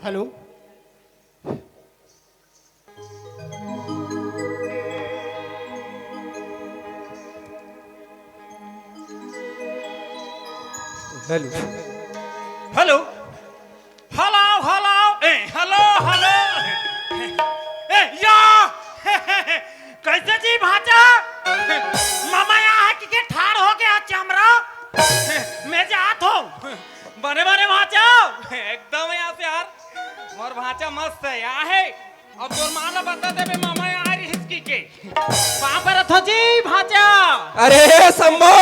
Hello hello hello hello hello ए hello hello ए या कैसे जी भाचा मामा यहाँ है कि ठाड़ हो गया चमरा मैं जात हूँ बने बने भाचा एकदम यहाँ से यार मोर भाचा मस्त है आहे अब तोर माला बता देबे मामा आ रही हिसकी के कहां पर रथ जी भाचा अरे शंभो,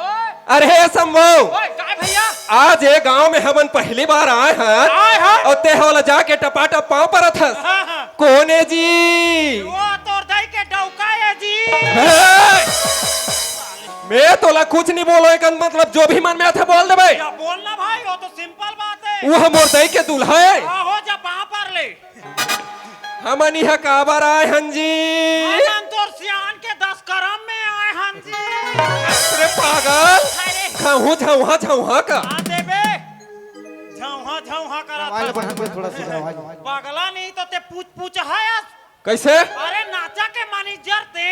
ओए अरे शंभो, ओए काय भैया आज ये गांव में हमन पहली बार आए आए हैं हैं। और ते होला जाके टपाटप पाँव पर थस। हां हां कौन है जी? वो तोर दाई के डौका है जी हे! मैं तोला कुछ नहीं बोलो एक मतलब जो भी मन में आता बोल दे भाई। या बोलना भाई वो तो सिंपल बात है वो मोर दई के दूल्हा है। हां हो जा वहां पर ले हमन यहाँ काबर आए हन जी? हम तोर सियान के 10 करम में आए हम जी अरे पागल, अरे खाऊं झौहा झौहा का। आ देबे झौहा झौहा करा आवाज बढ़ा के थोड़ा सा आवाज। पागला नहीं तो ते पूछ पूछ है कैसे? अरे नाचा के मैनेजर थे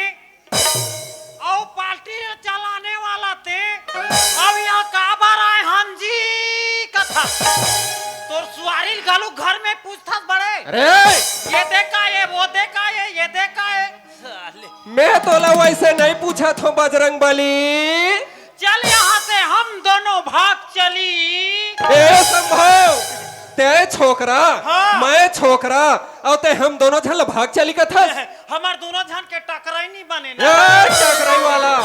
और पार्टी चलाने वाला थे अब यहाँ काबर आए हम जी कथा तोर सुवारी गालू घर में पूछताछ बड़े अरे ये देखा ये देखा ये देखा है साले मैं तोला वैसे नहीं पूछा था बजरंग बली। चल यहाँ से हम दोनों भाग चली ए संभव, ते छोकरा हाँ। मैं छोकरा और ते हम दोनों झल भाग चली का था। हमार दोनों जन के टकराई नहीं बने ए ना टकराई वाला,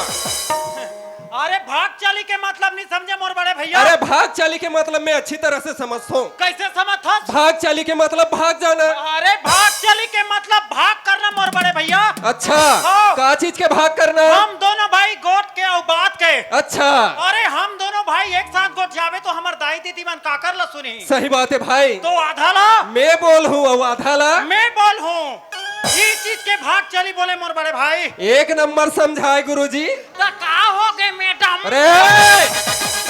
अरे भाग चली के मतलब नहीं समझे मोर बड़े भैया अरे भाग चली के मतलब मैं अच्छी तरह से समझता हूँ। कैसे समझ भाग चली के मतलब भाग जाना। अरे भाग चली के मतलब भाग करना मोर बड़े भैया अच्छा, हाँ। का चीज के भाग करना? हम दोनों भाई गोट के और बात के अच्छा अरे हम दोनों भाई एक साथ गोट जावे तो हमार दाई दीदी मन का कर ला सुनी सही बात है भाई। तो आधा ला मैं बोल हूँ और आधा ला मैं बोल हूँ ये चीज के भाग चली बोले मोर बड़े भाई एक नंबर समझाए गुरुजी। तो का हो गए मैडम अरे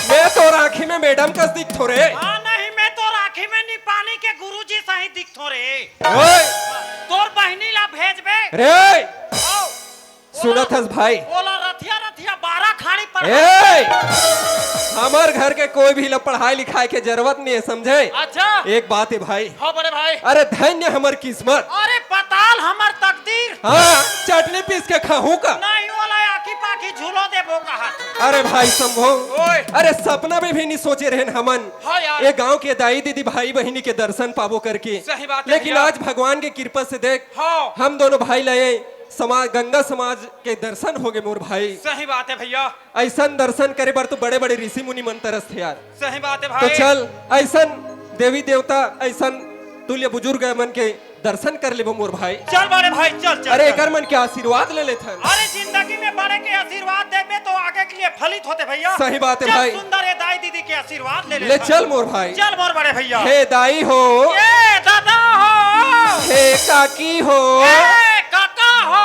मैं तो राखी में मैडम कस दिख थोड़े। हाँ नहीं मैं तो राखी में नहीं पानी के गुरुजी सही दिख थोड़े ओए तोर बहनी ला भेज बे रे आओ सुनत हस भाई। बोला रथिया रथिया 12 खाड़ी पर ए हमार घर के कोई भी ला पढ़ाई लिखाई के जरूरत नहीं है समझे। अच्छा एक बात है भाई, हाँ बड़े भाई अरे धन्य हमार किस्मत। अरे पताल हमार तकदीर हाँ चटनी पीस के खाऊं का। नहीं वाला आखी पाखी झूलो देबो कहा अरे भाई संभो, ओए अरे सपना में भी नहीं सोचे रहे हमन हाँ यार ये गांव के दाई दीदी भाई बहनी के दर्शन पाबो करके। सही बात है लेकिन भैया। आज भगवान के कृपा से देख हाँ हम दोनों भाई लाए समाज गंगा समाज के दर्शन हो गए मोर भाई। सही बात है भैया ऐसा दर्शन करे बार तो बड़े बड़े ऋषि मुनि मन तरस थे यार। सही बात है तो भाई चल ऐसा देवी देवता ऐसा तुल्य बुजुर्ग मन के दर्शन कर ले मोर भाई। चल बड़े भाई चल चल अरे चल। एकर मन के आशीर्वाद ले लेते हैं। अरे जिंदगी में बड़े के आशीर्वाद देबे तो आगे के लिए फलित होते भैया सही बात है चल भाई। सुंदर है दाई दीदी के आशीर्वाद ले ले चल मोर भाई। चल मोर बड़े भैया हे दाई हो, ए दादा हो हे काकी हो, ए काका हो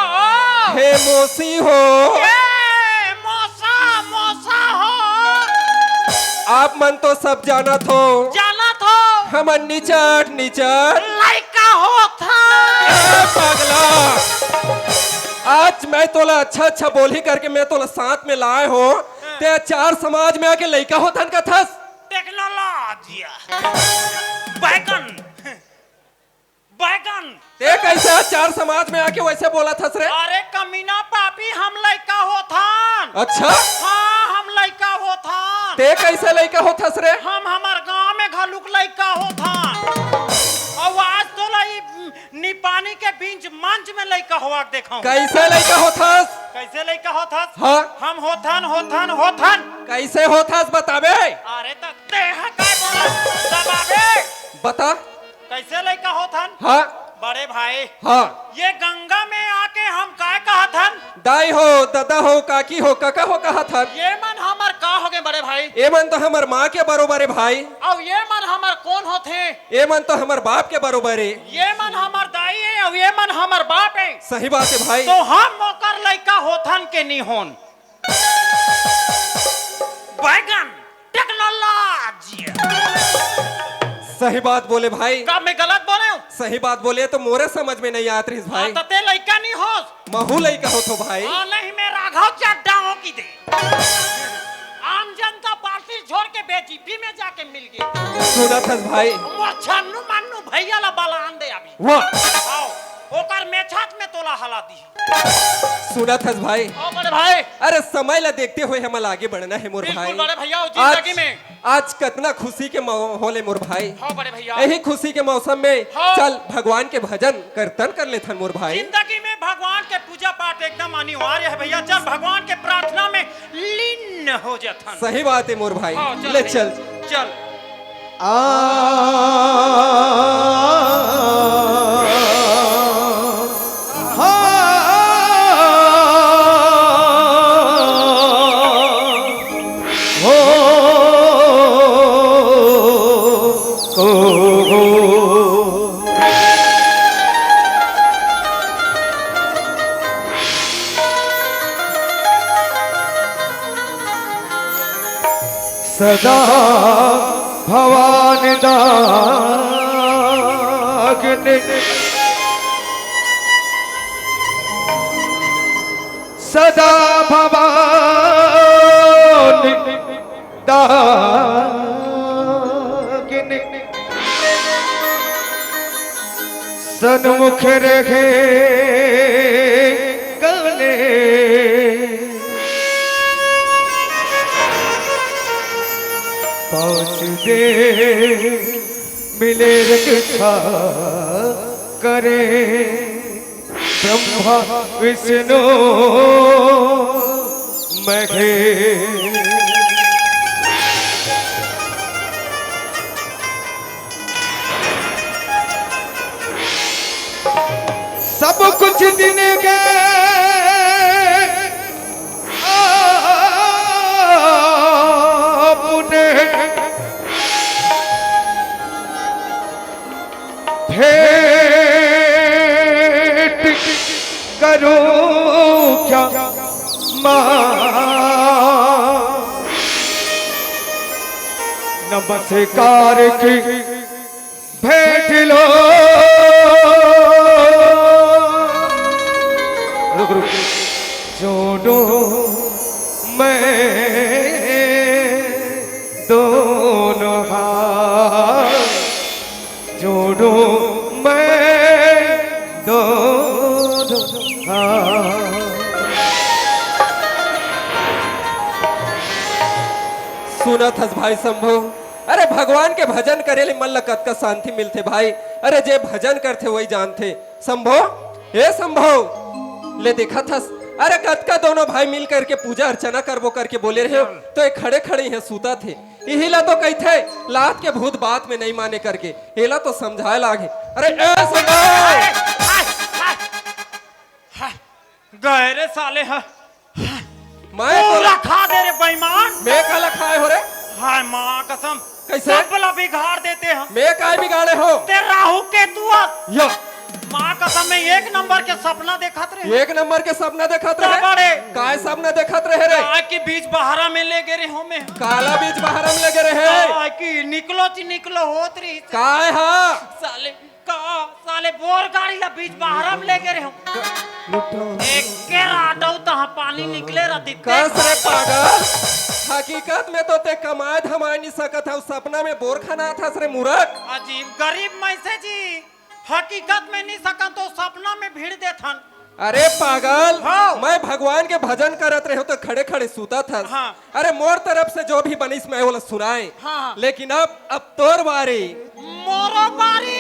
हे मौसी हो, ए मौसा मौसा हो आप मन तो सब जाना थो जाना तो हमन निचट निचट लड़का हो था ए पागला। आज मैं तोला अच्छा अच्छा बोली करके मैं तोला साथ में लाए हो ते चार समाज में आके लड़का होतन का थस। टेक्नोलॉजी बैगन बैगन ते कैसे चार समाज में आके वैसे बोला थस रे? अरे कमीना पापी हम लड़का हो था अच्छा हाँ हम लड़का हो था ते कैसे लड़का होतस रे? हम हमार गांव में घलुक लड़का हो था और आज तो लाई निपानी के बीच मंच में लड़का हुआ देखो कैसे लड़का होतस? कैसे लड़का हो था हाँ हम होथन कैसे होतस बताबे? अरे तो देह काय बोला दबाबे बता। कैसे लड़का होथन हाँ बड़े भाई हाँ ये गंगा में आके हम काय कहा थन दाई हो दादा हो काकी हो काका हो कहा था। ये मन हमर का हो गए बड़े भाई ए मन तो हमार माँ के बरोबर है भाई। अब ये मन हमर कौन होते ए मन तो हमार बाप के बरोबर है। ये मन हमर दाई है और ये मन हमर बाप है सही बात है भाई। तो हम मोकर लड़का होथन के नहीं होन बैगन टेक्नोलॉजी सही बात बोले भाई। का मैं गलत बोले हूँ सही बात बोले तो मोरे समझ में नहीं आत रही भाई। तो ते लड़का नहीं हो महू लड़का हो तो भाई। नहीं मैं राघव चड्डा हो की दे आम जनता पार्टी छोड़ के बीजेपी में जाके मिल गई सुना था भाई। वो छन्नू मन्नू भैया ला बलान दे अभी वाह आओ ओकर में छत में तोला हला दी। सुना था भाई। ओ बड़े भाई, अरे समय ला देखते हुए हमें आगे बढ़ना है मोर भाई। बिल्कुल बड़े भैया, जिंदगी में आज कितना खुशी के माहौल है मोर भाई। हाँ बड़े भैया, यही खुशी के मौसम में हाँ। चल भगवान के भजन कीर्तन कर लेथन मोर भाई। जिंदगी में भगवान के पूजा पाठ एकदम अनिवार्य है भैया। चल भगवान के प्रार्थना में लीन हो जाथन। सही बात है मोर भाई। हाँ, चल ले भैया, चल चल। सदा भवान दाग्ने सदा भवान दाग्ने सन्मुख रखे गले पाँच दे मिले रक्षा करे ब्रह्मा विष्णु महे सब कुछ दिन के आपने भेंट करो क्या नमस्कार की भेंट लो। रुक रुक जोड़ो मैं दोनों हाथ जोड़ो मैं दोनों हाथ। सुना था भाई शंभू। अरे भगवान के भजन करे ले मन ला कतका शांति मिलते भाई। अरे जे भजन करते वही जानते। शंभू ए शंभू ले देखा था। अरे कतका दोनों भाई मिल करके पूजा अर्चना करबो करके बोले रहे हो तो एक खड़े खड़े यहाँ सूता थे। यही ला तो कही थे लात के भूत बात में नहीं माने करके हेला तो समझाए लागे। अरे ए शंभू गए रे साले है मैं पूरा खा दे रे बेईमान। मैं काला खाए हो रे। हाय माँ कसम कैसे? सब ला बिगाड़ देते हैं। मैं काय बिगाड़े हो ते राहु के दुआ या माँ कसम में एक नंबर के सपना देखत रहे। एक नंबर के सपना देखत क्या रहे। बड़े? काय सपना देखत रहे रे? काय के बीच बहारा में ले गए रे हमें। काला बीज बहरम लगे रहे। काय की निकलो ची निकलो होत रही। काय हा साले का साले बोर गाड़ी ला बीच बहारा में ले गए रे हम। एक के राडो तहाँ पानी निकले रहती। कस रे पागल। हकीकत में तो ते कमाए धमाए नहीं सकत है। सपना में बोर खाना था रे मूर्ख। अजीब गरीब मैसे जी हकीकत में नहीं सकन तो सपना में भीड़ देथन। अरे पागल हाँ। मैं भगवान के भजन करत रहे हो तो खड़े खड़े सूता था। हाँ। अरे मोर तरफ से जो भी बनिस मैं वो सुनाए। हाँ। लेकिन अब तोर बारी। मोरो बारी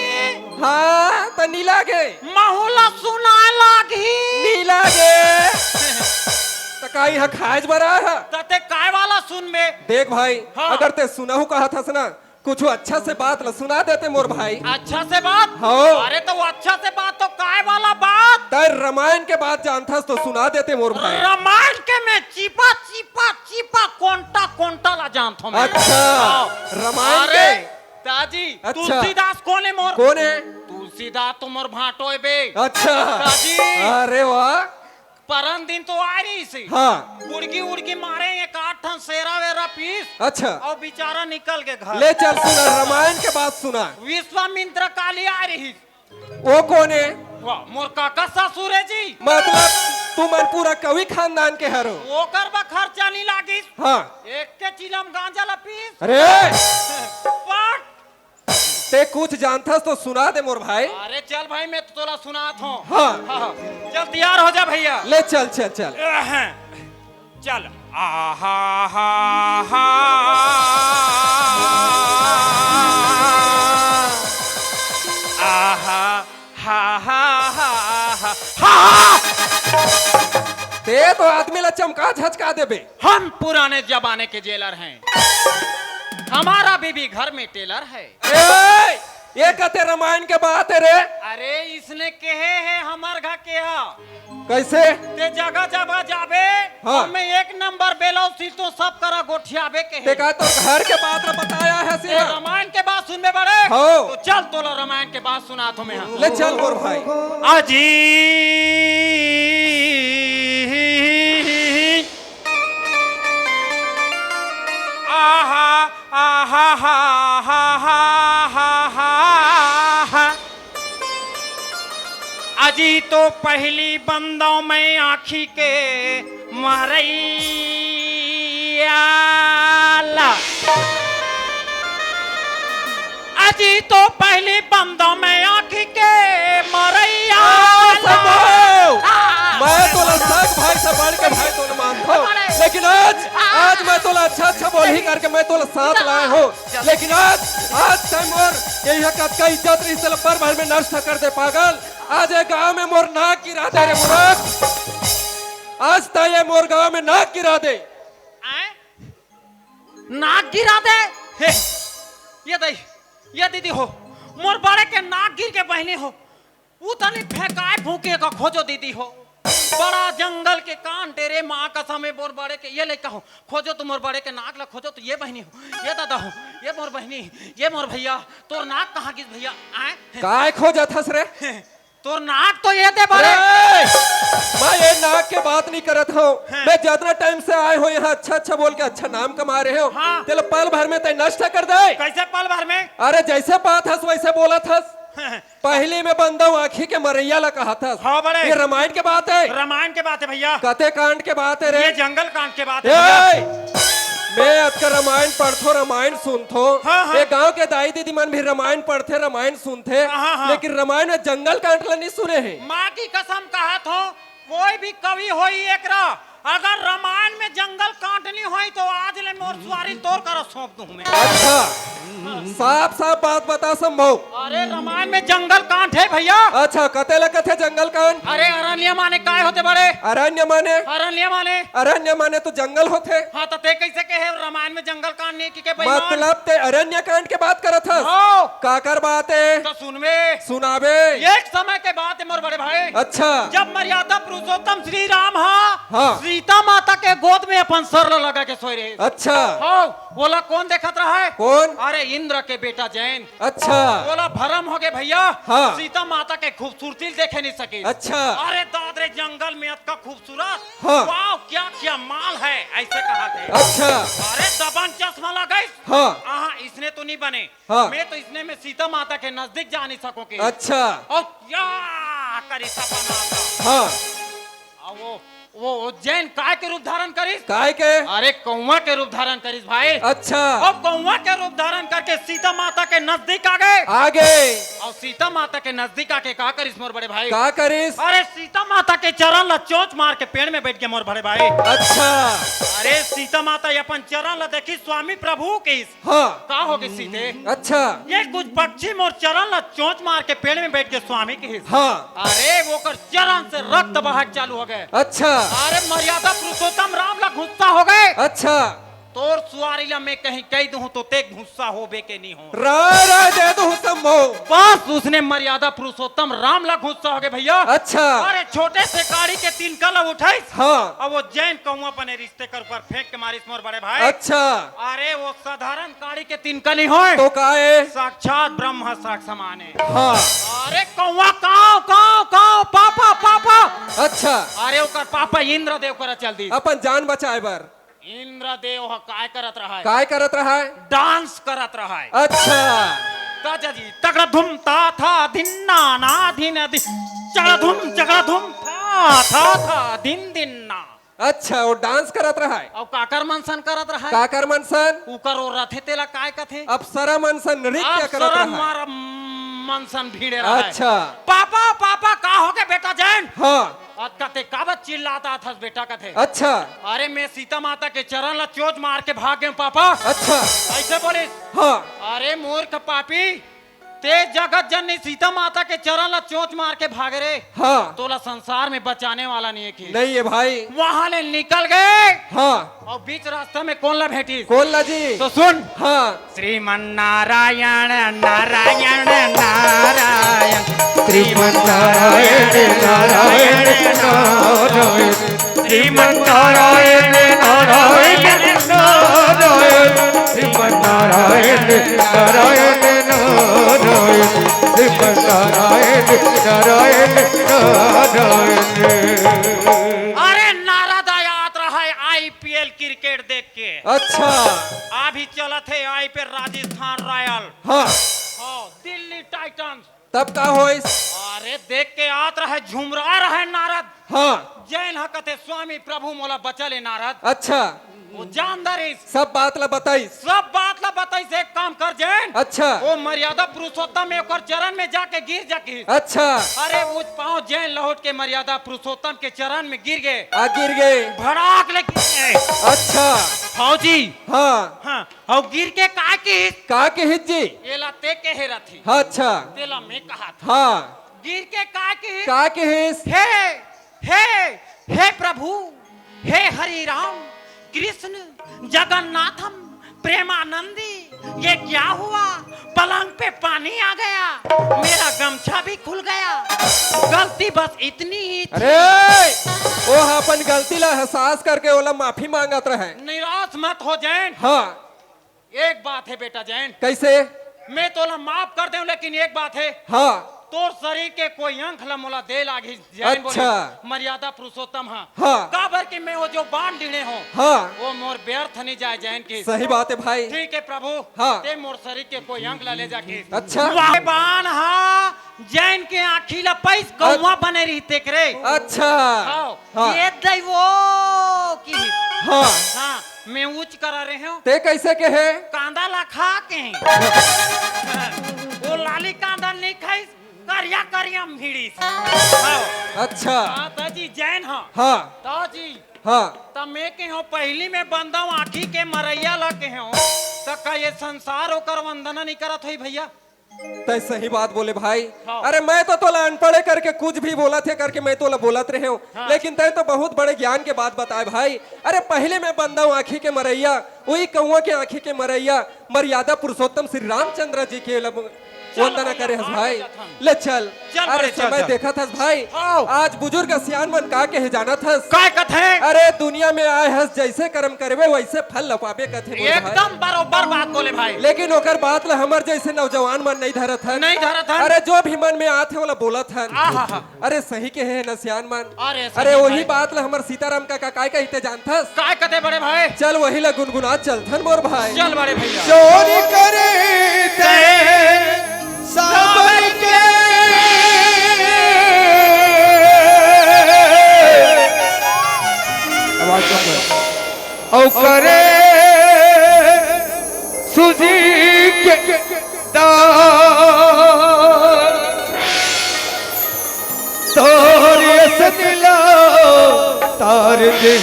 हाँ तो नी लागे माहौला सुनाए लागी। नी लागे तो काई हा खाज बरा है। तते काय वाला सुन में। देख भाई हाँ। अगर ते सुनाहू कहा था ना कुछ अच्छा से बात ल सुना देते मोर भाई। अच्छा से बात। हाँ। अरे तो अच्छा से बात तो काय वाला बात। तर रामायण के बात जानता तो सुना देते मोर भाई। रामायण के में चिपा चिपा चिपा कोंटा कोंटा ला जानता हूं मैं। अच्छा हाँ। रामायण अरे के ताजी अच्छा। तुलसीदास कौन है मोर? कौन है? तुलसीदास तो मोर भाटो है बे। अच्छा ताजी अरे वाह परम दिन तो आ रही सी। हाँ उड़गी उड़गी मारे एक आठ ठन सेरा वेरा पीस अच्छा और बेचारा निकल के घर। ले चल सुना रामायण के बात सुना। विश्वामित्र काली आ रही। वो कौन है? वाह मोर काका ससुर है जी। मतलब तू मन पूरा कवि खानदान के हरो। वो करबा खर्चा नहीं लागी। हाँ एक के चिलम गांजा ला पीस अरे पाट ते कुछ जानथस तो सुना दे मोर भाई। अरे चल भाई मैं तो तोला सुनात हूँ। हाँ। हाँ। चल तैयार हो जा भैया। ले चल चल चल। चल आहा हा हा आहा हा हा हा हा। ते तो आदमी ला चमका झचका देबे। हम पुराने जमाने के जेलर हैं। हमारा बीबी घर में टेलर है। ए, ये कहते रामायण के बात है रे। अरे इसने कहे है हमार घर के हा। कैसे? ते जगह जगह जाबे। हाँ। हमें एक नंबर बेलाउ सी तो सब करा गोठियाबे के ते का तो घर के बात ला बताया है ते सिया। रामायण के बात सुनबे बड़े। हाँ। तो चल तोला रामायण के बात सुना तुम्हें। ले चल मोर भाई। अजी आहा आहा हा हा हा हा हा। अजी तो पहली बंदों में आँखी के मरैया। अजी तो पहली बंदों में आँखी के मरैया। मैं तोला साग भाई से बढ़ के भाई तो मानता हूँ, लेकिन आज मैं तोला अच्छा बोल ही करके मैं तोला साथ लाया हूँ। लेकिन आज टाइम और यही हकत का इज्जत इस पर भर में नष्ट कर दे पागल। आज ये गांव में मोर नाक गिरा दे रे मूर्ख। आज तय ये मोर गांव में नाक गिरा दे। नाक गिरा दे। हे, ये दीदी हो मोर बड़े के नाक गिर के बहनी हो। उतनी फेंकाए फूके का खोजो दीदी हो। बड़ा जंगल के कान तेरे माँ कसम है मोर बड़े के ये लेकर हो खोजो। तुम मोर बड़े के नाक ला खोजो तो ये बहनी हो, ये दादा हो, ये मोर बहनी, ये मोर भैया। तोर नाक कहाँ गिर भैया? आए काय खोजत हस रे? तोर नाक तो ये दे बड़े। मैं ये नाक के बात नहीं करत हूँ। मैं जितना टाइम से आए हो यहाँ अच्छा बोल के अच्छा नाम कमा रहे हो। हाँ। तेरे पल भर में ते नष्ट कर दे। कैसे पल भर में? अरे जैसे बात हस वैसे बोला थस। पहले में बंदा आँखी के मरैया ला कहा था। हाँ बड़े। ये रामायण के बात है। रामायण के बात है भैया। कते कांड के बात है रे। ये जंगल कांड के बात है भैया। मैं आज का रामायण पढ़थो रामायण सुनथो। हाँ, हाँ। ये गांव के दाई दीदी मन भी रामायण पढ़ते रामायण सुनते। हाँ, हाँ। लेकिन रामायण में जंगल कांड ला नहीं सुने हैं। माँ की कसम कहत हो कोई भी कवि होई एकरा अगर रामायण में जंगल काटनी होई तो आज ले मोर सुवारी तोड़ कर सौंप दूं मैं। अच्छा साफ साफ बात बता संभव। अरे रामायण में जंगल कांड है भैया। अच्छा कते कथे जंगल कांड? अरे अरण्य माने काय होते बड़े? अरण्य माने? अरण्य माने तो जंगल होते। हाँ तो ते कैसे कहे रामायण में जंगल कांड नहीं की के मतलब ते अरण्य कांड के बात करत हस। हाँ। काकर बात है? तो सुनवे सुनाबे। एक समय के बात है मोर बड़े भाई। अच्छा जब मर्यादा पुरुषोत्तम श्री राम हाँ। सीता माता के गोद में अपन सर लगा के सोए रहे। अच्छा हाँ बोला कौन देखत रहा है? कौन? अरे इंद्र के बेटा जैन। अच्छा बोला भरम हो गए भैया। हाँ। सीता माता के खूबसूरती देखे नहीं सके। अच्छा अरे दादरे जंगल में का खूबसूरत। हाँ। वाह क्या क्या माल है ऐसे कहा थे। अच्छा अरे दबन चश्मा लगा। हाँ। इसने तो नहीं बने। हाँ। मैं तो इसने में सीता माता के नजदीक जा नहीं सकोगे। अच्छा और क्या करी सपना हाँ। वो उज्जैन काय के रूप धारण करिस? काय के? अरे कौवा के रूप धारण करिस भाई। अच्छा और कौवा के रूप धारण करके सीता माता के नजदीक आ गए। और सीता माता के नजदीक आके का करिस मोर बड़े भाई? का करिस? अरे सीता माता के चरण ला चोंच मार के पेड़ में बैठ गए मोर बड़े भाई। अच्छा अरे सीता माता अपन चरण ला देखी स्वामी प्रभु के हाँ। का हो गई सीते? अच्छा ये कुछ पक्षी मोर चरण ला चोंच मार के पेड़ में बैठ के स्वामी के हाँ। अरे वो कर चरण से रक्त बहक चालू हो गए। अच्छा अरे मर्यादा पुरुषोत्तम राम ला गुस्सा हो गए। अच्छा तोर सुवारी ला मैं कहीं कह दूं तो ते गुस्सा हो बे के नहीं हो। राय दे दो संभव। बस उसने मर्यादा पुरुषोत्तम राम ला गुस्सा हो गए भैया। अच्छा अरे छोटे से गाड़ी के तीन कला उठाई। हाँ। और वो जैन कौवा पने रिश्ते कर ऊपर फेंक के मारिस मोर बड़े भाई। अच्छा अरे वो साधारण गाड़ी के तीन कली हो तो का है? साक्षात ब्रह्म साक्ष समाने। हाँ। अरे कौवा काव काव काव पापा पापा। अच्छा अरे ओकर पापा इंद्रदेव कर चल दी। अपन जान बचाए बर इंद्रदेव काय करत रहा है? काय करत रहा है? डांस करत रहा है। अच्छा काजा जी तगड़ा धुम ता था धिन्ना ना धिन चगड़ा धुम था दिन दिन ना। अच्छा वो डांस करत रहा है। और काकर मनसन करत रहा है। काकर मनसन उकर और रथे तेला काय कथे। अप्सरा मनसन नृत्य करत अप्सरा रहा है। मारा मनसन भीड़े रहा है। अच्छा पापा पापा का हो गया बेटा जैन। हाँ आज कथे काबत चिल्लाता था बेटा कथे। अच्छा अरे मैं सीता माता के चरण ला चोट मार के भाग गया पापा। अच्छा ऐसे बोले। हाँ अरे मूर्ख पापी ते जगत जननी सीता माता के चरण ला चोट मार के भाग रे। हाँ तोला संसार में बचाने वाला नहीं है कि नहीं है भाई। वहां ले निकल गए हाँ और बीच रास्ते में कौन ला भेटी। कौन ला जी तो सुन। हाँ श्रीमन नारायण नारायण नारायण श्रीमन नारायण नारायण नारायण श्रीमन नारायण नारायण नारायण श्रीमन नारायण नारायण नारायण श्रीमन नारायण नारायण नारायण। अरे नारद आयात रहा है आईपीएल क्रिकेट देख के। अच्छा अभी चलत है आई पे राजस्थान रॉयल हाँ और दिल्ली टाइटंस। तब का होइस। अरे देख के आत रहे झुमरा रहे नारद। हाँ जैन हकते स्वामी प्रभु मोला बचले नारद। अच्छा वो जानदार इस सब बात ला बताइस। सब बात ला बताई से एक काम कर जैन। अच्छा वो मर्यादा पुरुषोत्तम में ओकर चरण में जाके गिर जाके। अच्छा अरे उस पांव जैन लौट के मर्यादा पुरुषोत्तम के चरण में गिर गए। आ गिर गए। भड़ाक ले गिर गए। अच्छा फौजी हाँ हाँ और गिर के का की का के हिज्जी एला ते के हेरा थी। हाँ अच्छा तेला में कहा था। हाँ गिर के का की का के हिस। हे प्रभु हे हरि राम कृष्ण जगन्नाथम प्रेमानंदी ये क्या हुआ। पलंग पे पानी आ गया मेरा गमछा भी खुल गया गलती बस इतनी ही थी। अरे वो अपन गलती ला एहसास करके ओला माफी मांगत रहे। निराश मत हो जैन। हाँ एक बात है बेटा जैन कैसे। मैं तोला माफ कर दूं लेकिन एक बात है हाँ तोर शरीर के कोई अंख ला मोला दे लागी जैन बोले। अच्छा। मर्यादा पुरुषोत्तम हाँ हाँ काबर कि मैं वो जो बांध डिड़े हो हाँ वो मोर व्यर्थ नहीं जाए जैन की। सही बात है भाई। ठीक है प्रभु। हाँ। ते मोर शरीर के कोई अंग ला ले जाके। अच्छा। वाह बान हाँ जैन के आँखी ला पैस कौवा बने रही तेकरे। अच्छा हाँ ये दैवो की हाँ हाँ मैं उच्च करा रहे हूँ। ते कैसे के है। कांदा ला खा के वो लाली कांदा नहीं खाई करिया करिया भिड़ी। अच्छा ताजी जैन हाँ हाँ ताजी हाँ तब मैं के हो पहली में बंदा आँखी के मरैया ला के हो तो का ये संसार होकर वंदना नहीं करत हुई भैया। तय सही बात बोले भाई। हाँ। अरे मैं तो तोला अनपढ़े करके कुछ भी बोला थे करके मैं तोला बोलत रहे हूँ। हाँ। लेकिन तय तो बहुत बड़े ज्ञान के बात बताए भाई। अरे पहले मैं बंदा हूँ आँखी के मरैया वही कौआ के आँखी के मरैया मर्यादा पुरुषोत्तम श्री रामचंद्र जी के वंदना करे हस भाई। ले चल। अरे समय देखा था भाई आज बुजुर्ग सियान मन का के जाना था काय कथे। अरे दुनिया में आए हस जैसे कर्म करवे वैसे फल लपाबे कथे मोर भाई। एकदम बरोबर बात बोले भाई। लेकिन ओकर बात ला हमर जैसे नौजवान मन नहीं धरत है। नहीं धरत है। अरे जो भी मन में आते वाला बोलत है। आहा। अरे सही के है न सियान मन। अरे सही अरे वही भाई। बात ला हमर सीताराम का काय कहते जानथस। काय कथे बड़े भाई। चल वही ला गुनगुनात चलथन मोर भाई। चल बड़े भैया। चोरी करे ते साबर के आवाज कम कर। औ करे सुजी के दार तोरे सदिला तार दे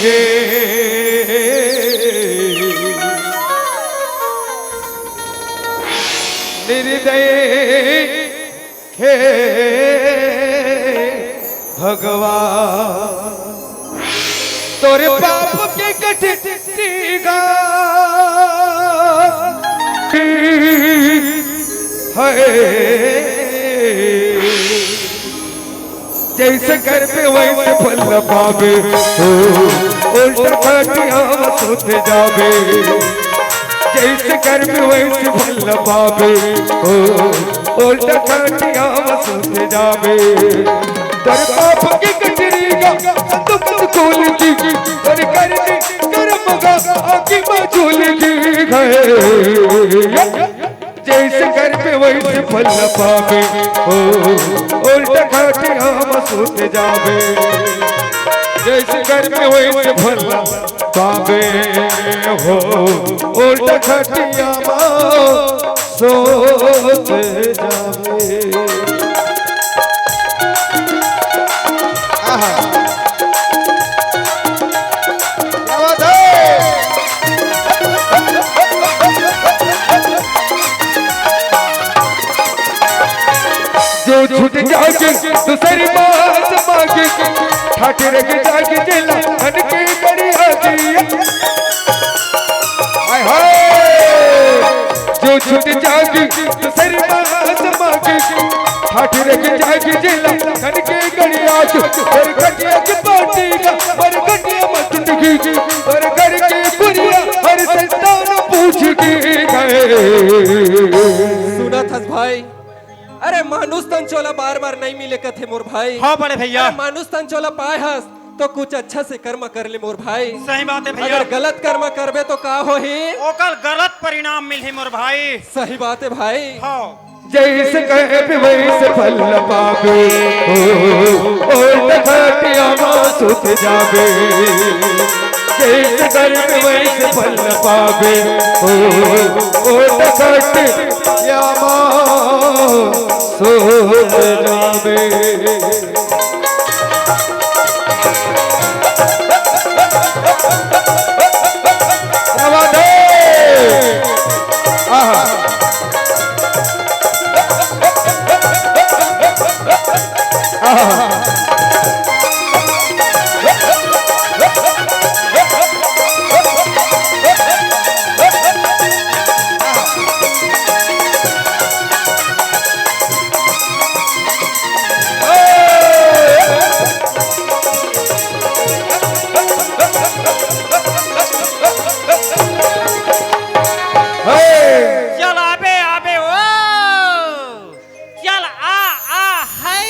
निर्दय हे भगवान तोरे पाप के कटिगा जैसे कर पे वैसे फल पावे उल्टा खटिया सुत जावे जैसे कर पे वैसे फल पावे उल्टा खटिया सुत जावे तर पाप की कचरी का तुम खोल दी कर करनी कर्म का आकी मचूल दी गए जैसे कर पे वैसे फल पावे उल्टा खटिया सुत जावे जैसे कर्म वैसे भला पावे हो उल्टा खटिया सोते जावे। आहा क्या बात है। जो छूट जाके दूसरी बात मांगे ठाकुर के जाके जेला मन की कड़ी आती हाय हाय। जो छूट जाके दूसरी बात मांगे ठाकुर के जाके जेला मन की कड़ी आती। पर कटिया की पार्टी का पर कटिया मत दिखी पर घर की कुरिया हर संतान पूछ के गए। सुना था भाई, अरे मानुस तन चोला बार बार नहीं मिले कथे मोर भाई। हाँ बड़े भैया, मानुस तन चोला पाए हस तो कुछ अच्छा से कर्म कर ले मोर भाई। सही बात है भैया। अगर गलत कर्म करबे तो का हो ही ओकर गलत परिणाम मिलही मोर भाई। सही बात है भाई। हाँ जैसे कहे वैसे फल पावे और खटिया सुत जावे। जैसे कर्म वैसे फल पावे और खटिया सुत जावे। क्या बात है। आहा चल आबे आबे ओ चल आ है।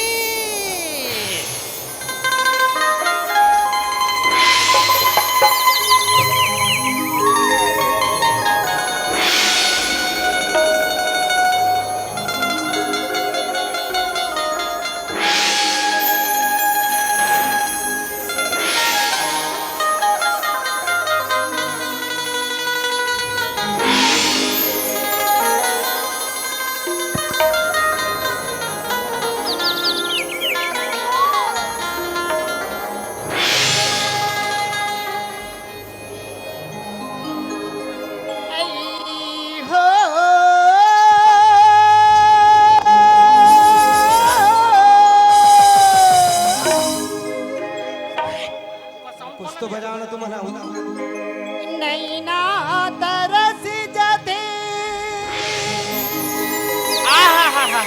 कुछ तो बजाना तुम्हारा नैना तरस जाते आहा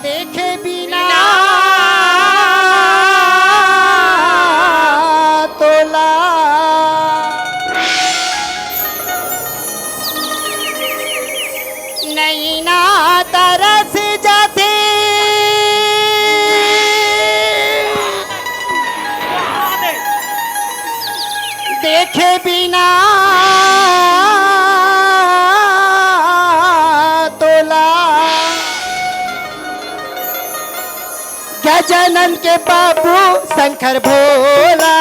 देखे बिना तोला नैना तरस जाते देखे बिना तोला। गजानन के बाबू शंकर भोला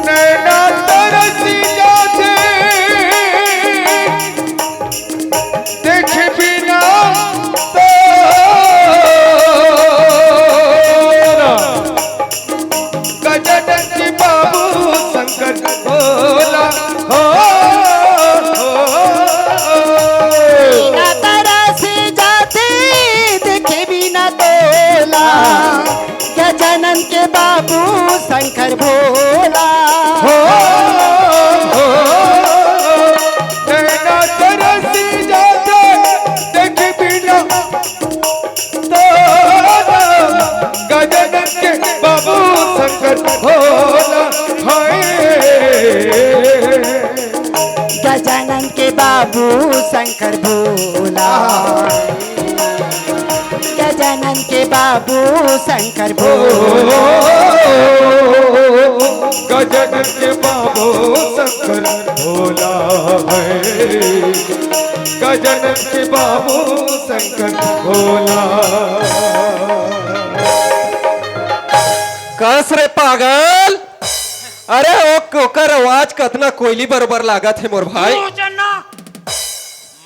नैना तरसी जाते देखे बिना तोरा। गजानन जी बाबू शंकर भोला हो बिना तरस जाते देखे बिना तोला। गजानन के बाबू शंकर भोला नैना तरसी जाते देखे बिना तोरा। गजानन के बाबू शंकर भोला हाय। गजानन के बाबू शंकर भोला गजानन के बाबू बाबू शंकर भोला। गजन के बाबू शंकर भोला है, गजन के बाबू शंकर भोला। कस रे पागल, अरे ओकर आवाज कतना कोयली बरोबर लागत है मोर भाई। तू जन्ना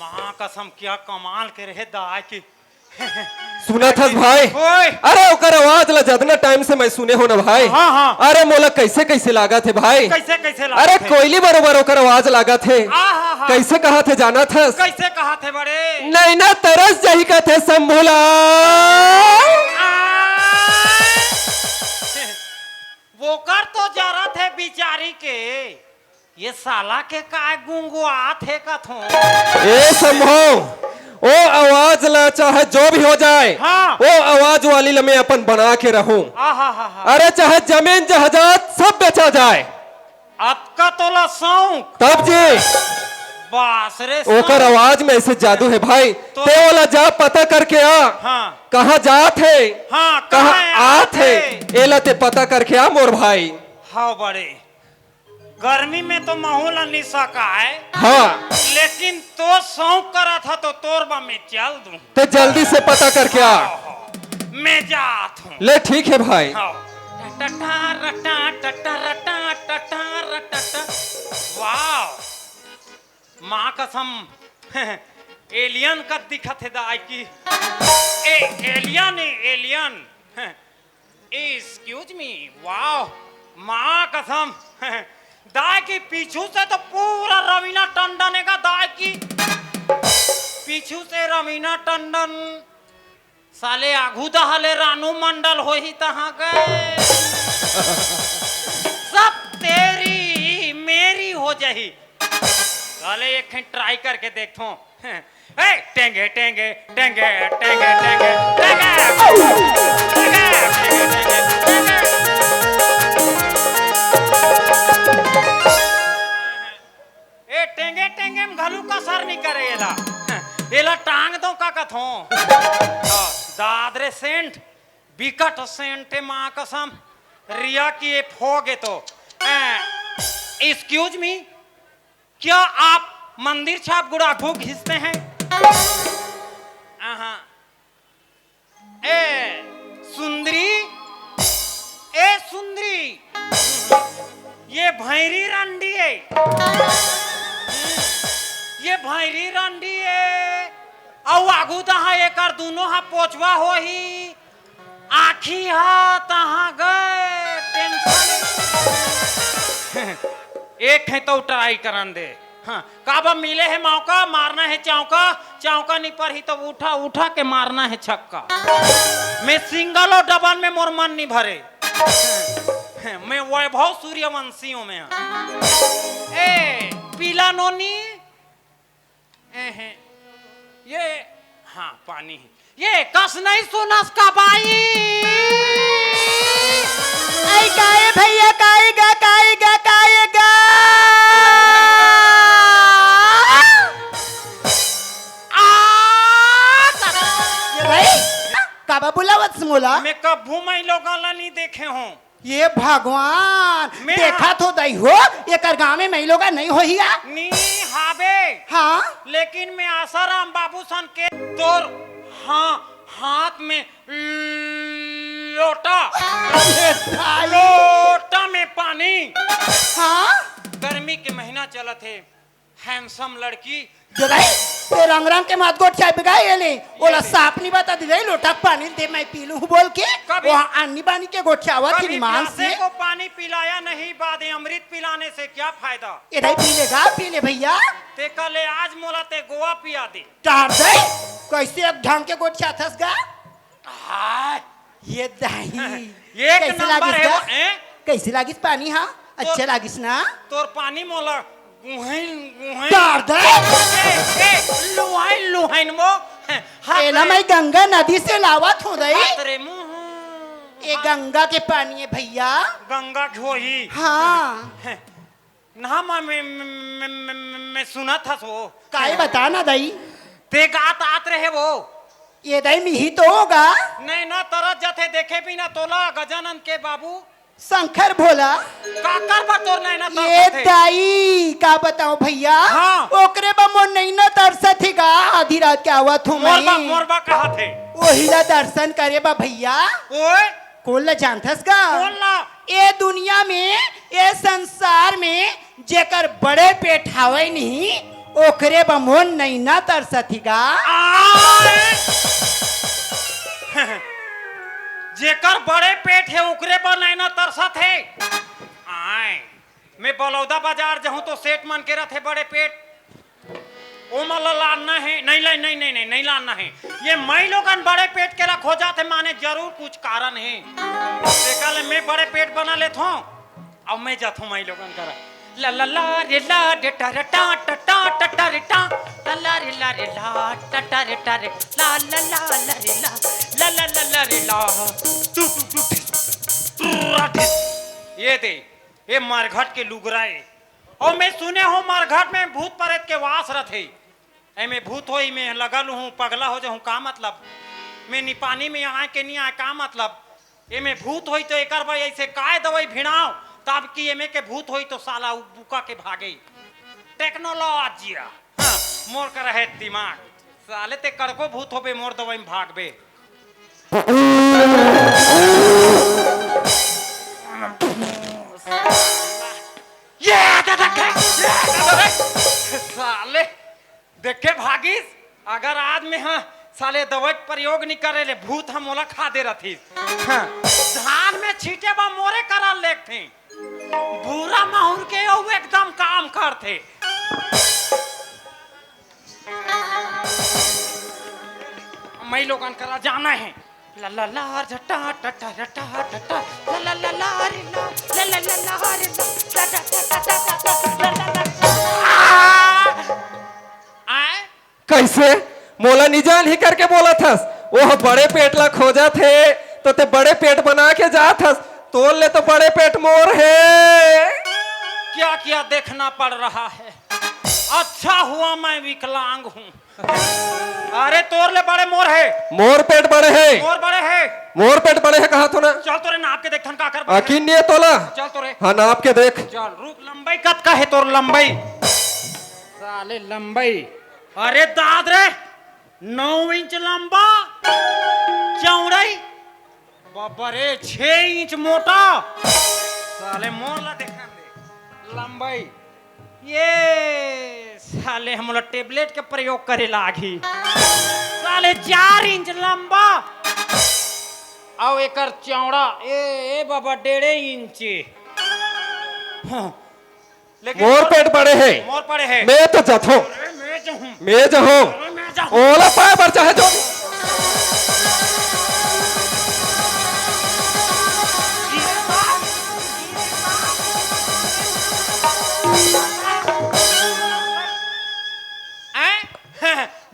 मां कसम क्या कमाल के रहे दाई की। सुना था भाई, ओए अरे ओकर आवाज ला जतना टाइम से मैं सुने हो ना भाई। हाँ, हाँ। अरे मोला कैसे कैसे लागत है भाई। कैसे कैसे अरे कोयली बरोबर ओकर आवाज लागत है। आहा। कैसे कहा थे जाना था? कैसे कहा थे बड़े? नहीं ना तरस जही का थे संभोला। वो कर तो जरा थे बिचारी के, ये साला के काय गुंगुआ थे कथो। ए संभो, ओ आवाज ला चाहे जो भी हो जाए, हाँ। वो आवाज वाली ला मैं अपन बना के रहूं। अरे चाहे जमीन जहाजात सब बेचा जाए, अब का तोला सौंक तब जी बास रे ओकर आवाज में ऐसे जादू है भाई। तो- ते वाला जा पता करके आ, हाँ कहाँ जात है, हाँ कहाँ कहाँ आत है, एला ते पता करके आ मोर भाई। हाँ बड़े गर्मी में तो माहौल नहीं सका है, हाँ लेकिन तो शौक करा था तो तोरबा में चल दूं। ते जल्दी से पता करके आ। मैं जात हूँ। ले ठीक है भाई। हाँ। टटा रटा टटा रटा टटा रटा। वाह माँ कसम एलियन का दिखत है दाई की। Alien alien. एक्सक्यूज मी, वाह माँ कसम दाई की पीछू से तो पूरा रवीना टंडन का दाई की पीछू से रवीना टंडन साले आघू दहले रानू मंडल हो ही तहाँ गए सब तेरी मेरी हो जाही। साले एक ट्राई करके देखो। ए टेंगे टेंगे टेंगे टेंगे टेंगे टेंगे ए टेंगे टेंगे में घलू का सर नहीं करे एला एला टांग दो का कथो। दादरे सेंट बिकट सेंट माँ कसम रिया की ये फोगे तो। एक्सक्यूज मी, क्या आप मंदिर छाप गुड़ाखू घिसते हैं? ए सुंदरी, ए सुंदरी, ये भैरी रंडी है, ये भैरी रंडी है। औ आगू तहा एकर दोनों हा पोछवा हो ही आखी हा तहा गए टेंशन। एक है तो ट्राई करन दे। हाँ काबा मिले है मौका, मारना है चौका, चौका नहीं पर ही तो उठा उठा के मारना है छक्का। मैं सिंगल और डबल में मोर मन नहीं भरे। मैं वैभव सूर्यवंशियों में। ए पीला नोनी, ये हाँ पानी है, ये कस नहीं सुनस का बाई। आई गाए भैया गाएगा गाएगा गाएगा। ये भाई काबा बुलावत मोला। मैं कभू मैं लोगों नहीं देखे हूँ। ये भगवान मैं- देखा तो दई हो एकर गाँव में मैं लोग नहीं हो हिया। नी हाबे हाँ लेकिन मैं आसाराम बाबू सन के तोर हाँ हाथ में लोटा लोटा में पानी। हाँ गर्मी के महीना चला थे, हैंडसम लड़की जो भाई ते रंग रंग के मात गोट चाय बिगाए ये ले ओला साफ नहीं बता दी गई लोटा पानी दे मैं पी लूं बोल के कभी- वहाँ अन्नी बानी के गोट चावा थी कभी मान प्यासे से को पानी पिलाया नहीं, बादे अमृत पिलाने से क्या फायदा। इधर पी लेगा पी ले भैया ते कले आज मोला ते गोवा पिया दे। टार दे कैसे अब ढंग के गोट चाथस गा हाय ये दाई एक कैसे नंबर लागिस है गा? वो, हैं? कैसे लागिस पानी हाँ अच्छे लागिस ना तोर पानी मोला गुहैन गुहैन टार दे लुहाइन लुहाइन वो एला मैं गंगा नदी से लावत हूँ रही तेरे मुंह ये गंगा के पानी है भैया गंगा घोही। हाँ ना मैं सुना था सो काहे बता ना दई ते गात आत रहे वो ये दई मिही तो होगा नहीं ना तरस जाते देखे भी ना तोला गजानंद के बाबू शंकर भोला। का कर बा तोर नहीं ना ये तरस दाई का बताओ भैया। हाँ। ओकरे बा मोर नहीं ना तरसत थी गा। आधी रात के आवत हूँ मोरबा मैं मोरबा कहा थे वही ला दर्शन करे बा भैया। ओए कौन ला जानथस गा? बोल ना ये दुनिया में ये संसार में जेकर बड़े पेट हावे नहीं ओकरे बा मोर नहीं ना तरसत थी गा। जेकर बड़े पेट है उकरे पर नहीं ना तरसत है। आए मैं बलौदा बाजार जाऊं तो सेठ मन के रथे बड़े पेट ओ मला लाना है नहीं लाना है। ये मैं लोगन बड़े पेट के रखो जाते माने जरूर कुछ कारण है। देखा मैं बड़े पेट बना लेता हूँ अब मैं जाता हूँ मैं लोगन करा ला ला ला रे ला रे टा रे टा टा टा टा टा रे टा ला ला रे ला रे ला टा टा रे टा रे ला ला ला ला रे ला ला ला ला ला रे ला टू टू टू ये दे ये मारघाट के लुगराए और मैं सुने हो मारघाट में भूत प्रेत के वास रथे ऐ मैं भूत होई मैं लगल हूँ पगला हो जाऊँ का मतलब मैं नी पानी में आए के नहीं आए का मतलब ये में भूत होई तो एक भाई ऐसे काय दवाई भिड़ाओ तब की एमे के भूत होई तो साला बुका के भागे टेक्नोलॉजिया हाँ, मोर कर है दिमाग साले ते कड़को भूत होबे मोर दवाई में भागबे ये साले देख के भागीस अगर आज में हाँ साले दवाई प्रयोग नहीं करे ले भूत हम मोला खा दे रही हाँ, धान में छीटे बा मोरे करा लेक थे बुरा माहौल के वो एकदम काम करते मैं लोगन करा जाना है ला ला ला झटा टटा टटा टटा ला ला ला ला रे ला ला ला ला रे ला टा टा टा ला ला ला आए कैसे मोला निजान ही करके बोला थस वो बड़े पेट ला खोजा थे तो ते बड़े पेट बना के जा थस तोल ले तो बड़े पेट मोर है। क्या क्या देखना पड़ रहा है अच्छा हुआ मैं विकलांग हूँ अरे तोर ले बड़े मोर है मोर पेट बड़े है मोर पेट बड़े है कहा तो ना चल तोरे नाप के देखथन का कर अकिन नहीं है तोला चल तोरे हाँ नाप के देख चल रुक लंबाई कत का है तोर लंबाई साले लंबाई अरे दाद रे 9 इंच लंबा चौड़ाई बाबा रे 6 इंच मोटा साले मोर ला देखन दे लंबाई ये साले हम लोग टेबलेट के प्रयोग करे लागी साले 4 इंच लंबा आओ एकर चौड़ा ए बाबा 1.5 इंच हाँ, लेकिन मोर पेट बड़े है मोर पड़े है मैं तो जथो मैं जहूँ ओला पाए पर चाहे जो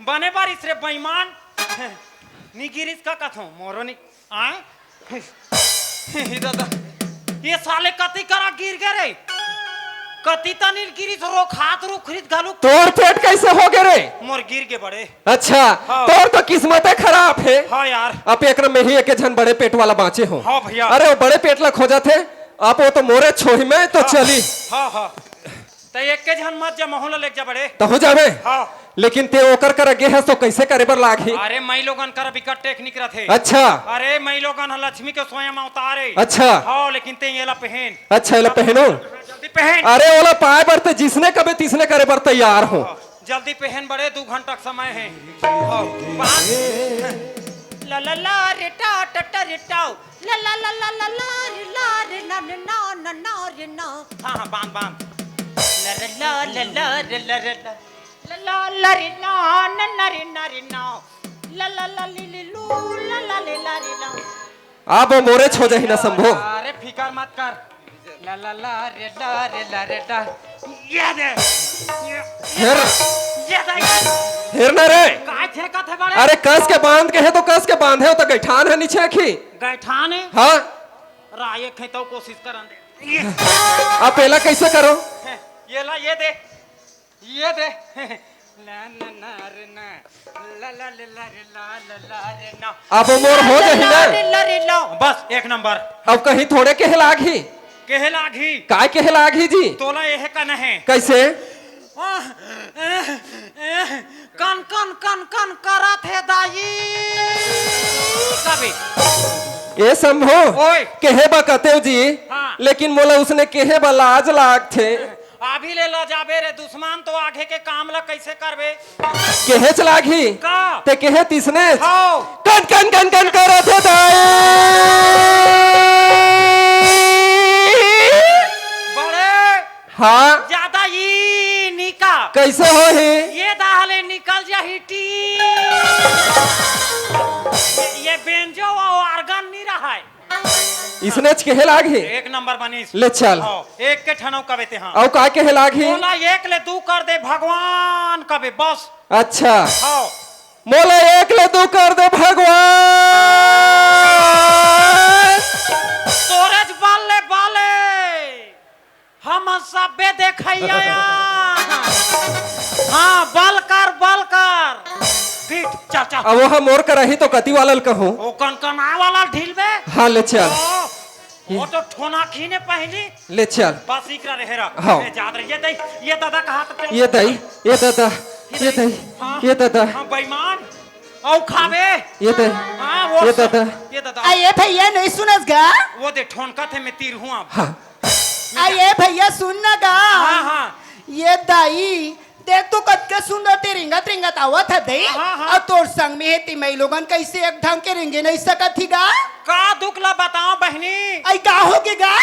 बने बारिश रे बेईमान निगिरिस का कथो मोरो नि आए दादा ये साले कति करा गिर गए रे कति तनिल गिरिस रो खात रो खरीद घालू तोर पेट कैसे हो गए रे मोर गिर के बड़े अच्छा हाँ। तोर तो किस्मत खराब है हाँ यार अब एक में ही एक जन बड़े पेट वाला बाँचे हो हाँ भैया अरे वो बड़े पेट ला खोजा थे आप वो तो मोरे छोही में तो हाँ, चली हाँ हाँ तो एक के जन मत जा मोहल्ला लेके जा बड़े तो हो जावे हाँ लेकिन ते ओकर कर गे है तो कैसे करे बर लागी अरे मई लोगन कर विकट टेक्निक रथे अच्छा अरे मई लोगन लक्ष्मी के स्वयं अवतारे अच्छा हाँ लेकिन ते ये ला पहन अच्छा ये ला पहनो जल्दी पहन अरे ओला पाए बर ते जिसने कभी तिसने करे बर तैयार हो जल्दी पहन बड़े 2 घंटा का समय है हाँ, ला ला ला रे टा टा टा रे टाओ ला ला ला ला ला ला रे ला रे ना ना ना ना रे ना हाँ हाँ बांध ला रे ला ला ला रे ला रे ला ला ला रे ना ना ना रे ना रे ना ला ला ला ले ले लू ला ला ले ला रे ना आप वो मोरे छो जाही ना संभो अरे फिकर मत कर ला ला ला रे ला रे ला ये दे हेर ये दे हेर ना रे काय थे का थे बड़े अरे कस के बांध के है तो कस के बांधे हो तो गैठान है नीचे की गैठान है हाँ राये खे तो कोशिश करन दे आप पहला कैसे करो ये ला ये दे अब मोर हो गई ना। बस एक नंबर। अब कहीं थोड़े के लागी केहला घी काय के लागी जी तोला यह का नहीं कैसे कन कन कन कन करत है दाई कभी ये संभो ओए। केहे बा कते जी हाँ। लेकिन मोला उसने केहे बा लाज लाग थे अभी ले ला जाबे रे दुश्मन तो आगे के काम ला कैसे करबे केहे चलागी का ते केहे तिसने हाओ कन कन कन कन करत है दाई बड़े हाँ ज्यादा ही निका कैसे हो ही ये दाहले निकल जा हिटी ये बेंजो और आर्गन नहीं रहा है इसने केहे लागी एक नंबर बनीस ले चल हाँ, एक के ठनौ कबे ते हाँ और काय केहे लागी बोला एक ले तू कर दे भगवान कबे बस अच्छा हाँ मोला एक ले तू कर दे भगवान सूरज बाले बाले हम सबे देखैया हाँ बल कर फिट चल चल अब वह मोर कर रही तो कति वालल कहूँ ओ कनकना वाला ढील में हाँ ले चल वो तो ठोना खीने पहली ले चल बस इकरा रहे रख हाँ। याद रही ये दादा कहा तो ये दई ये दादा ये दई ये दादा हाँ बेईमान औ खावे ये दई हाँ वो ये दादा ये दादा आइए भैया नहीं सुनस गा वो दे ठोनका थे मैं तीर हुआ हाँ आइए भैया सुनना गा हाँ हाँ ये दाई देख तो कद के सुंदर ते रिंगत रिंगत आवत है दई हाँ, हाँ। और तोर संग में है तिमई लोगन कैसे एक ढंग के रिंगे नहीं सकत थी गा का दुख ला बताओ बहनी आई का होगी गा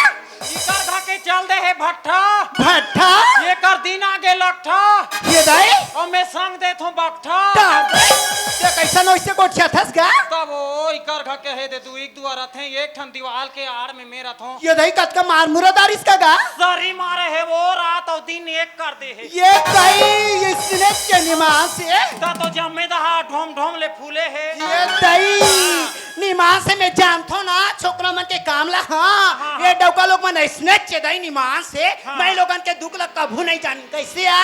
इकर धके चल दे है भट्ठा भट्ठा ये कर दिन आगे लगठा ये दाई और मैं संग दे थो बकठा ते कैसा नोइसे कोठिया थस गा तब वो इकर घके है दे तू एक दुआरा थे एक ठन दीवाल के आड़ में मेरा थो ये दाई कद का मार मुरादार इसका गा सरी मारे है वो रात और दिन एक कर दे है ये दाई इसने के निमास से ता तो जम्मे दहा ढोम ढोम ले फूले है ये दाई निमास से मैं जानतो ना छोकरा मन के काम ला हाँ ये डौका लोग मन इसने चे दाई निमास से मैं लोगन के दुख ला कभू नहीं जानी कैसे आ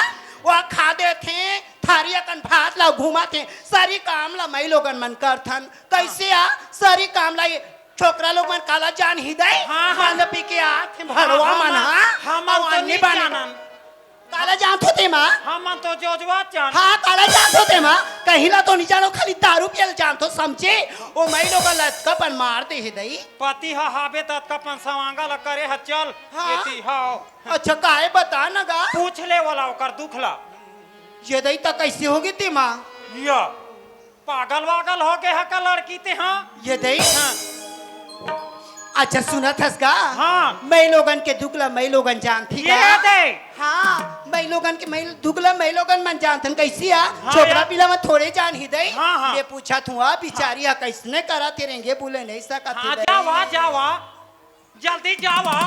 वो खा दे थे थारी अकन भात ला घुमा थे सारी काम ला मैं लोगन मन करथन कैसे आ सारी काम ला ये छोकरा लोग मन काला जान ही दे हाँ, हाँ। मन पी के आ थे भड़वा मन हम हाँ तो नहीं जानन काला जान तो ते माँ हम तो जोजवा जान हाँ काला जान तो ते माँ कहीं ला तो नहीं जानो खाली दारू पियल जान तो समझे ओ मैं लोग लटकपन मार दे है दई पति हा हाबे तत कपन सवांगा ला करे ह चल हाँ। येती हाओ अच्छा काहे बता ना गा पूछ ले वाला ओकर दुख ला ये दई तक कैसे होगी ते माँ या पागल वागल हो के हका लड़की ते हाँ ये दई हाँ। अच्छा सुना थस गा हाँ। मैं लोगन के दुगला मैं लोगन जानती ये दे हाँ मैं लोगन के मैं दुगला मैं लोगन मन जानथन कैसी आ हाँ छोकरा यार। पिला में थोड़े जान ही दई हाँ, हाँ। ये पूछा थू आ बिचारी आ कैसने करा तेरेंगे बोले नहीं सकत हाँ ही जावा जावा जल्दी जावा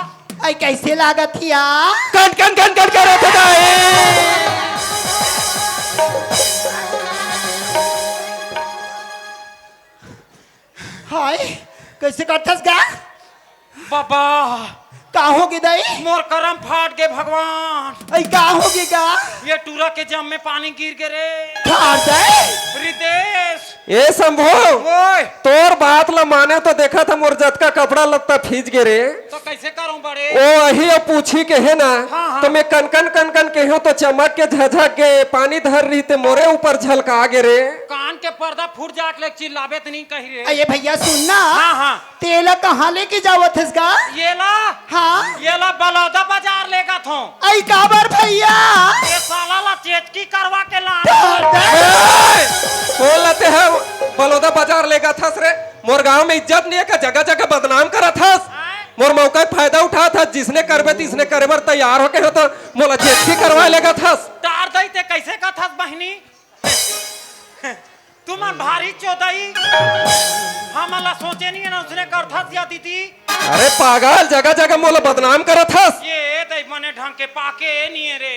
आई कैसे लागत थी आ कन कन कन कन करत है दाई हाय कैसे करथस गा बाबा का होगी दई मोर करम फाट गए भगवान आई का होगी गा ये टूरा के जम में पानी गिर गए रे खार दई रिदेश ए संभो ओए तोर बात ला माने तो देखा था मोर जत का कपड़ा लत्ता फीज गे रे तो कैसे करूं बड़े ओ अही अब पूछी के है ना हाँ, हाँ। तो मैं कनकन कनकन के हो तो चमक के झझक के पानी धर रही ते मोरे ऊपर झलका गे रे कान के पर्दा फूट जाट ले चिल्लाबे तो नहीं कही रे अये भैया सुनना हाँ हाँ तेला कहाँ लेके जावत हस गा ये ला हाँ ये ला बलौदा बाजार लेगा थो आई काबर भैया ये साला ला चेचकी करवा के ला खार दई बोल लेते है बलौदा बाजार लेगा था रे मोर गांव में इज्जत नहीं है का जगह जगह बदनाम करा था मोर मौका का फायदा उठा था जिसने करबे तिसने करे बर तैयार होके हो तो मोला जेठी करवा लेगा था तार दई ते कैसे का थस बहनी तुम भारी चौदई हमला सोचे नहीं है ना उसने कर थस या दीदी अरे पागल जगह जगह मोला बदनाम करा था ये दई मने ढंग के पाके नहीं है रे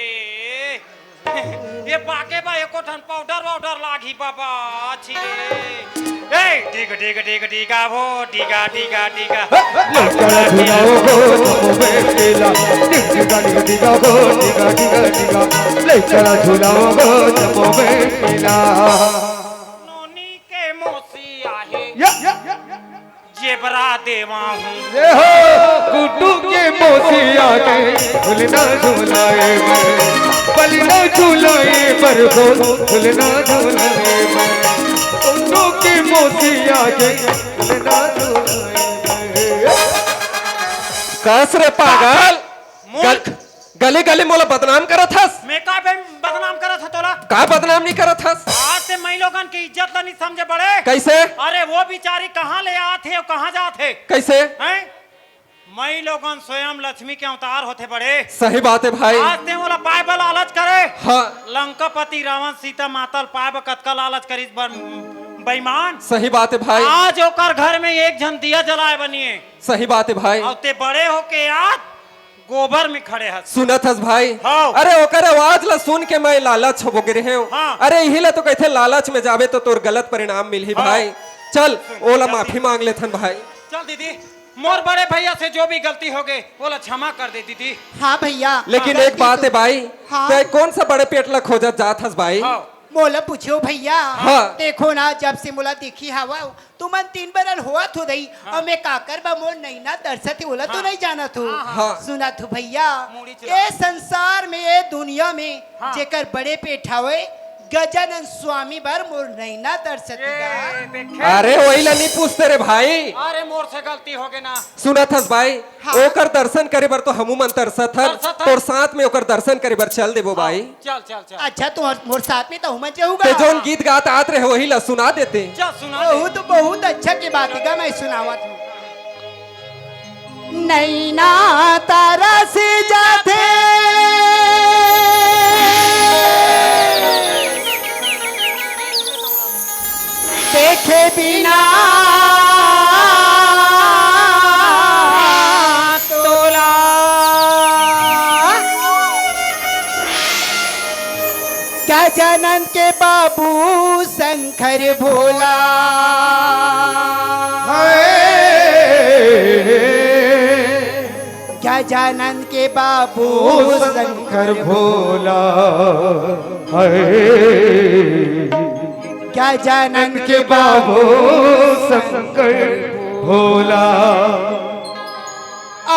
ये बाके बा एको ठन पाउडर वाउडर लागी बाबा अच्छी रे ए ठीक ठीक ठीक ठीक हो ठीक ठीक ठीक लड़का झुलाओ गो नमो बेला टिका टिका टिका गो टिका टिका टिका लड़का झुलाओ गो नमो बेला नोनी के मोसी आहे या जेबरा देवा हूँ ये हो गुड्डू के मोसिया के झुलना झुलाए मैं पलना झुलाए पर को झुलना झुलाए मैं गुड्डू के मोसिया के झुलना झुलाए कस रे पागल मूर्ख गली गली मोला बदनाम करत हस मैं का बदनाम करत है तोला का बदनाम नहीं करत हस आज से मैं लोगन की इज्जत ला नहीं समझे बड़े कैसे अरे वो बेचारी कहाँ ले आते और कहाँ जाते कैसे हैं मैं लोगन स्वयं लक्ष्मी के अवतार होते बड़े सही बात है भाई आज ते मोला पाए बल लालच करे हाँ लंकापति रावण सीता मातल पाए ब कतका लालच करिस बेईमान सही बात है भाई आज ओकर घर में एक जन दिया जलाए बनिए सही बात है भाई और ते बड़े होके आज गोबर में खड़े हस सुनत हस भाई हाँ। अरे ओकर आवाज ला सुन के मैं लालच हो गिरे हूँ हाँ। अरे यही ला तो कहते लालच में जावे तो तोर गलत परिणाम मिलही हाँ। भाई चल ओला माफी मांग लेथन भाई चल दीदी मोर बड़े भैया से जो भी गलती हो गई बोला क्षमा कर दे दीदी हाँ भैया लेकिन हाँ, एक बात है भाई हाँ। ते कौन सा बड़े पेट ला खोजत जात हस भाई हाँ। मोला पूछो भैया हाँ। देखो ना जब से मोला देखी हवा तू मन 3 बरन हुआ थो दई और मैं काकर बा मोर नहीं ना दर्शत बोला तो नहीं जाना तू हाँ। सुना तू भैया मूड़ी चला। ये संसार में ये दुनिया में हाँ। जेकर बड़े पेट हवे गजानन स्वामी बर मोर नहीं ना दर्शत अरे वही ला नहीं पूछते रे भाई अरे मोर से गलती हो गई ना सुनत हस भाई हाँ। ओकर दर्शन करे बर तो हमू मन तरसत हर तरसत हर। तोर साथ में ओकर दर्शन करे बर चल देबो भाई चल चल चल अच्छा तो मोर साथ में तो हुमन चाहूंगा ते जोन गीत गात आत रहे वही ला सुना देते चल सुना दे बहुत अच्छा की बात है मैं सुनावत हूँ नैना तारा से जाते देखे बिना तोला गजानन के बाबू शंकर भोला गजानन के बाबू शंकर भोला है गजानन के बाबू शंकर भोला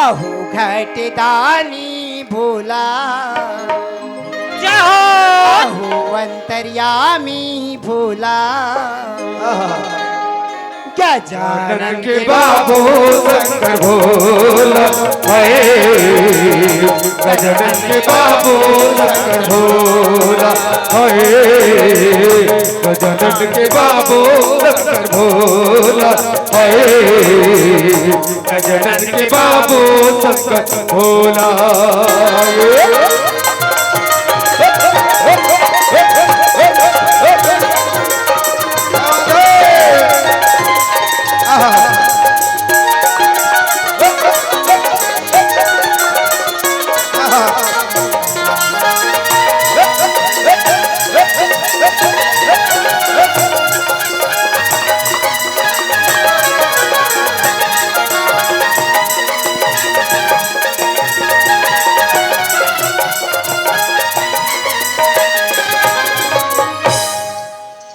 आहू घट दानी भोला जय हो आहू अंतर्यामी भोला गजानन के बाबू शंकर भोला है गजानन के बाबू शंकर भोला है गजानन के बाबू शंकर भोला है गजानन के बाबू शंकर भोला